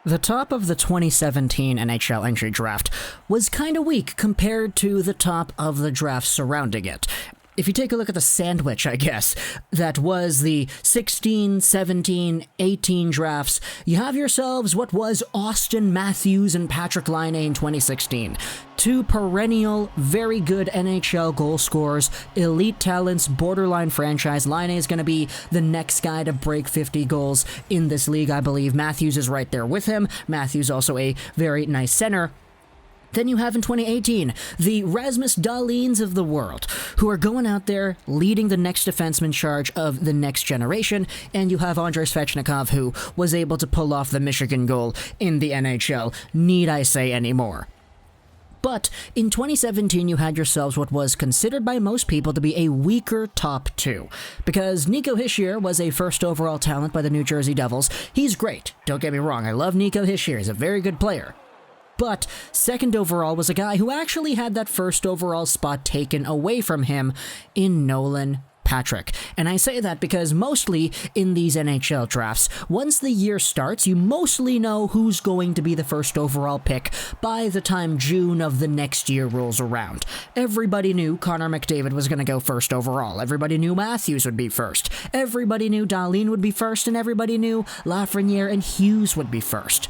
The top of the 2017 NHL Entry Draft was kinda weak compared to the top of the draft surrounding it. If you take a look at the sandwich, I guess, that was the 16, 17, 18 drafts, you have yourselves what was Austin Matthews and Patrick Laine in 2016. Two perennial, very good NHL goal scorers, elite talents, borderline franchise. Laine is going to be the next guy to break 50 goals in this league, I believe. Matthews is right there with him. Matthews also a very nice center. Then you have in 2018, the Rasmus Dahleens of the world, who are going out there leading the next defenseman charge of the next generation, and you have Andrei Svechnikov, who was able to pull off the Michigan goal in the NHL. Need I say any more? But in 2017, you had yourselves what was considered by most people to be a weaker top two. Because Nico Hischier was a first overall talent by the New Jersey Devils. He's great, don't get me wrong, I love Nico Hischier, he's a very good player. But second overall was a guy who actually had that first overall spot taken away from him in Nolan Patrick. And I say that because mostly in these NHL drafts, once the year starts, you mostly know who's going to be the first overall pick by the time June of the next year rolls around. Everybody knew Connor McDavid was going to go first overall. Everybody knew Matthews would be first. Everybody knew Dahlin would be first, and everybody knew Lafreniere and Hughes would be first.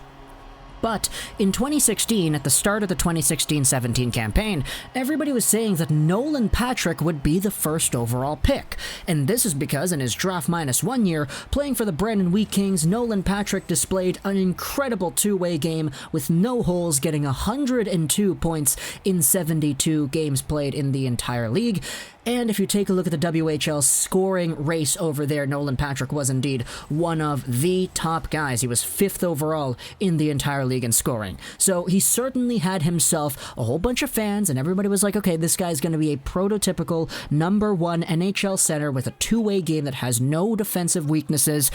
But in 2016, at the start of the 2016-17 campaign, everybody was saying that Nolan Patrick would be the first overall pick. And this is because in his draft minus 1 year, playing for the Brandon Wheat Kings, Nolan Patrick displayed an incredible two-way game with no holes, getting 102 points in 72 games played in the entire league. And if you take a look at the WHL scoring race over there, Nolan Patrick was indeed one of the top guys. He was 5th overall in the entire league in scoring. So he certainly had himself a whole bunch of fans, and everybody was like, okay, this guy's going to be a prototypical number 1 NHL center with a two-way game that has no defensive weaknesses,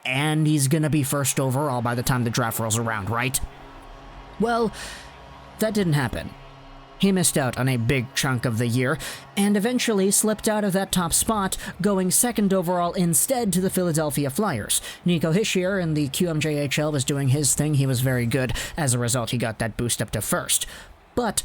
and he's going to be first overall by the time the draft rolls around, right? Well, that didn't happen. He missed out on a big chunk of the year, and eventually slipped out of that top spot, going second overall instead to the Philadelphia Flyers. Nico Hischier in the QMJHL was doing his thing, he was very good. As a result, he got that boost up to first. But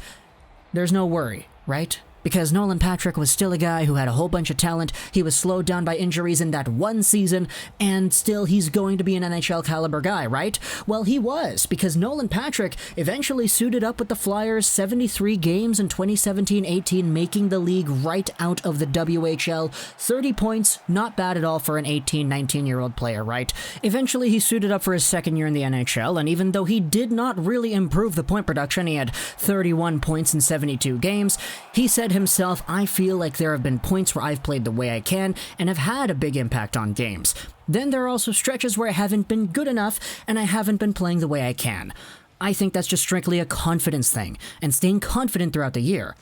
there's no worry, right? Because Nolan Patrick was still a guy who had a whole bunch of talent, he was slowed down by injuries in that one season, and still he's going to be an NHL caliber guy, right? Well, he was, because Nolan Patrick eventually suited up with the Flyers 73 games in 2017-18, making the league right out of the WHL. 30 points, not bad at all for an 18, 19-year-old player, right? Eventually he suited up for his second year in the NHL, and even though he did not really improve the point production, he had 31 points in 72 games, he said himself, I feel like there have been points where I've played the way I can and have had a big impact on games. Then there are also stretches where I haven't been good enough and I haven't been playing the way I can. I think that's just strictly a confidence thing and staying confident throughout the year.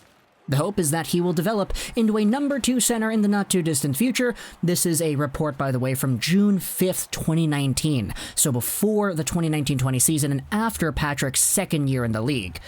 The hope is that he will develop into a number 2 center in the not-too-distant future. This is a report, by the way, from June 5th, 2019, so before the 2019-20 season and after Patrick's second year in the league.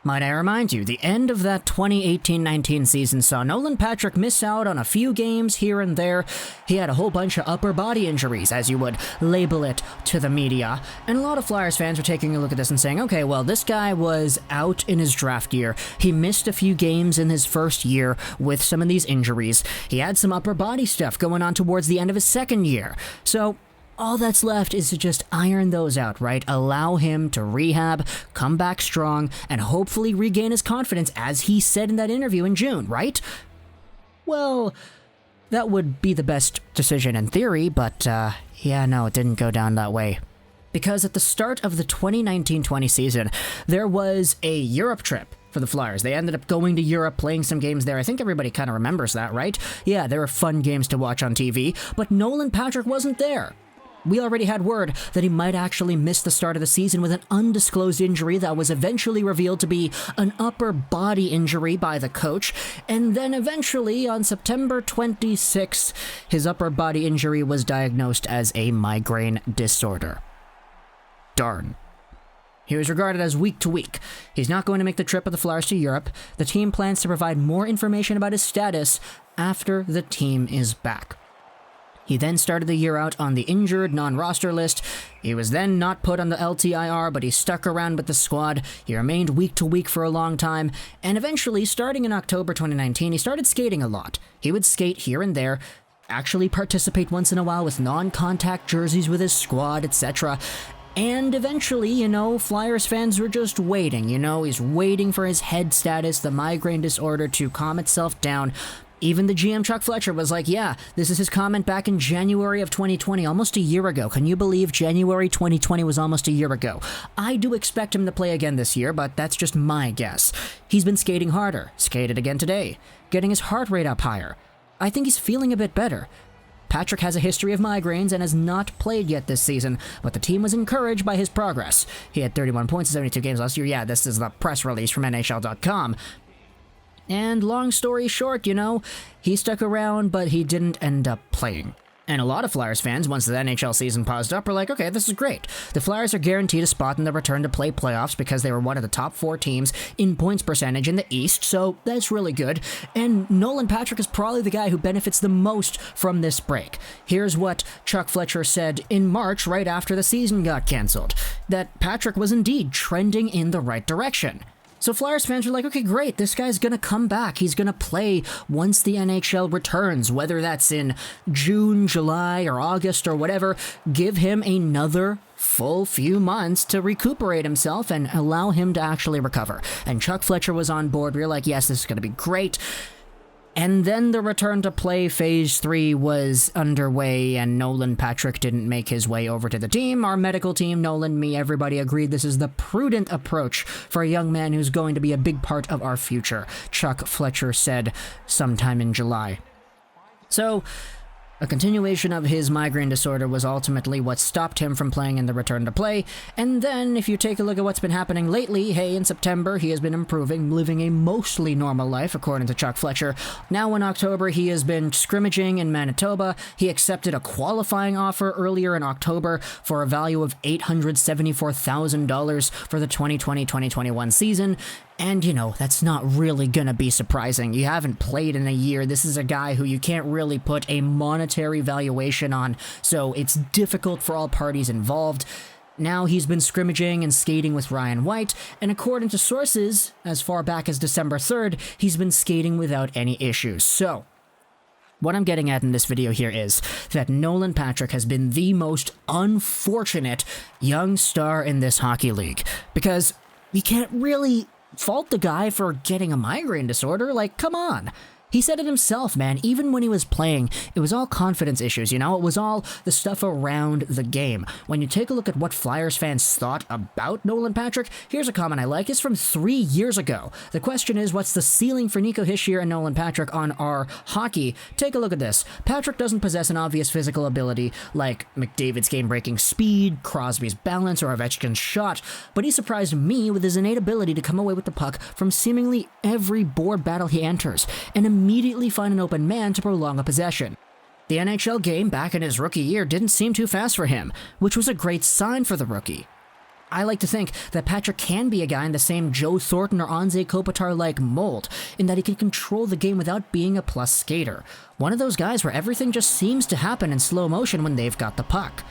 Might I remind you, the end of that 2018-19 season saw Nolan Patrick miss out on a few games here and there. He had a whole bunch of upper body injuries, as you would label it to the media. And a lot of Flyers fans were taking a look at this and saying, okay, well, this guy was out in his draft year. He missed a few games in his first year with some of these injuries. He had some upper body stuff going on towards the end of his second year. So all that's left is to just iron those out, right? Allow him to rehab, come back strong, and hopefully regain his confidence, as he said in that interview in June, right? Well, that would be the best decision in theory, but yeah, no, it didn't go down that way. Because at the start of the 2019-20 season, there was a Europe trip for the Flyers. They ended up going to Europe, playing some games there. I think everybody kind of remembers that, right? Yeah, there were fun games to watch on TV, but Nolan Patrick wasn't there. We already had word that he might actually miss the start of the season with an undisclosed injury that was eventually revealed to be an upper body injury by the coach, and then eventually on September 26th, his upper body injury was diagnosed as a migraine disorder. Darn. He was regarded as week to week. He's not going to make the trip of the Flyers to Europe. The team plans to provide more information about his status after the team is back. He then started the year out on the injured, non-roster list. He was then not put on the LTIR, but he stuck around with the squad. He remained week to week for a long time, and eventually, starting in October 2019, he started skating a lot. He would skate here and there, actually participate once in a while with non-contact jerseys with his squad, etc. And eventually, Flyers fans were just waiting, he's waiting for his head status, the migraine disorder, to calm itself down. Even the GM Chuck Fletcher was like, yeah, this is his comment back in January of 2020, almost a year ago. Can you believe January 2020 was almost a year ago? I do expect him to play again this year, but that's just my guess. He's been skating harder, skated again today, getting his heart rate up higher. I think he's feeling a bit better. Patrick has a history of migraines and has not played yet this season, but the team was encouraged by his progress. He had 31 points in 72 games last year. Yeah, this is the press release from NHL.com. And long story short, he stuck around, but he didn't end up playing. And a lot of Flyers fans, once the NHL season paused up, were like, okay, this is great. The Flyers are guaranteed a spot in the return-to-play playoffs because they were one of the top 4 teams in points percentage in the East, so that's really good. And Nolan Patrick is probably the guy who benefits the most from this break. Here's what Chuck Fletcher said in March, right after the season got canceled, that Patrick was indeed trending in the right direction. So Flyers fans were like, okay, great, this guy's gonna come back. He's gonna play once the NHL returns, whether that's in June, July, or August, or whatever. Give him another full few months to recuperate himself and allow him to actually recover. And Chuck Fletcher was on board. We were like, yes, this is gonna be great. And then the return to play phase 3 was underway, and Nolan Patrick didn't make his way over to the team. Our medical team, Nolan, me, everybody agreed this is the prudent approach for a young man who's going to be a big part of our future, Chuck Fletcher said sometime in July. So, a continuation of his migraine disorder was ultimately what stopped him from playing in the return to play, and then if you take a look at what's been happening lately, hey, in September he has been improving, living a mostly normal life, according to Chuck Fletcher. Now in October he has been scrimmaging in Manitoba. He accepted a qualifying offer earlier in October for a value of $874,000 for the 2020-2021 season. And, that's not really gonna be surprising. You haven't played in a year. This is a guy who you can't really put a monetary valuation on, so it's difficult for all parties involved. Now he's been scrimmaging and skating with Ryan White, and according to sources, as far back as December 3rd, he's been skating without any issues. So, what I'm getting at in this video here is that Nolan Patrick has been the most unfortunate young star in this hockey league, because you can't really fault the guy for getting a migraine disorder. Like, come on. He said it himself, man. Even when he was playing, it was all confidence issues, It was all the stuff around the game. When you take a look at what Flyers fans thought about Nolan Patrick, here's a comment I like. It's from 3 years ago. The question is, what's the ceiling for Nico Hischier and Nolan Patrick on our hockey? Take a look at this. Patrick doesn't possess an obvious physical ability like McDavid's game-breaking speed, Crosby's balance, or Ovechkin's shot, but he surprised me with his innate ability to come away with the puck from seemingly every board battle he enters, and immediately find an open man to prolong a possession. The NHL game back in his rookie year didn't seem too fast for him, which was a great sign for the rookie. I like to think that Patrick can be a guy in the same Joe Thornton or Anze Kopitar-like mold, in that he can control the game without being a plus skater. One of those guys where everything just seems to happen in slow motion when they've got the puck.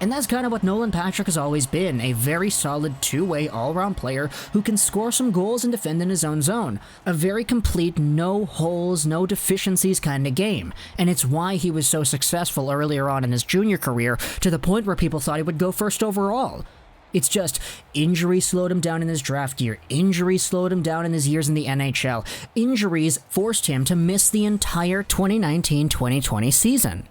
And that's kind of what Nolan Patrick has always been, a very solid two-way all-around player who can score some goals and defend in his own zone. A very complete, no holes, no deficiencies kind of game. And it's why he was so successful earlier on in his junior career, to the point where people thought he would go first overall. It's just, injury slowed him down in his draft year, injury slowed him down in his years in the NHL, injuries forced him to miss the entire 2019-2020 season.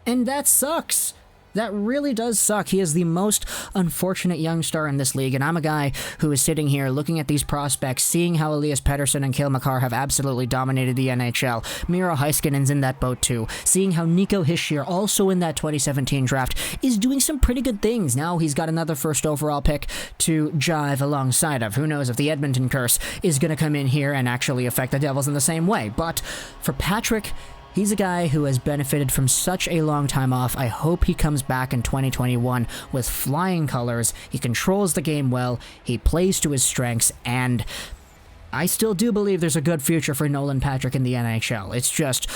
And that sucks. That really does suck. He is the most unfortunate young star in this league, and I'm a guy who is sitting here looking at these prospects, seeing how Elias, Pettersson, and Cale Makar have absolutely dominated the NHL. Miro, Heiskanen's in that boat too. Seeing how Nico Hischier, also in that 2017 draft, is doing some pretty good things. Now he's got another first overall pick to jive alongside of. Who knows if the Edmonton curse is going to come in here and actually affect the Devils in the same way. But for Patrick, he's a guy who has benefited from such a long time off. I hope he comes back in 2021 with flying colors. He controls the game well, he plays to his strengths, and I still do believe there's a good future for Nolan Patrick in the NHL. It's just,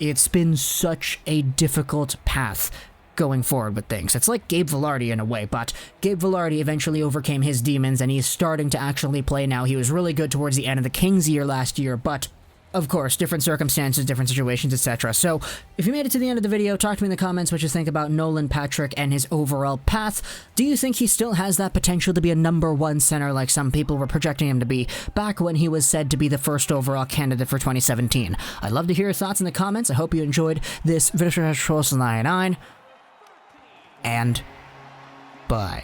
it's been such a difficult path going forward with things. It's like Gabe Vilardi in a way, but Gabe Vilardi eventually overcame his demons and he's starting to actually play now. He was really good towards the end of the Kings year last year, but of course, different circumstances, different situations, etc. So, if you made it to the end of the video, talk to me in the comments what you think about Nolan Patrick and his overall path. Do you think he still has that potential to be a #1 center like some people were projecting him to be back when he was said to be the first overall candidate for 2017? I'd love to hear your thoughts in the comments. I hope you enjoyed this video. And bye.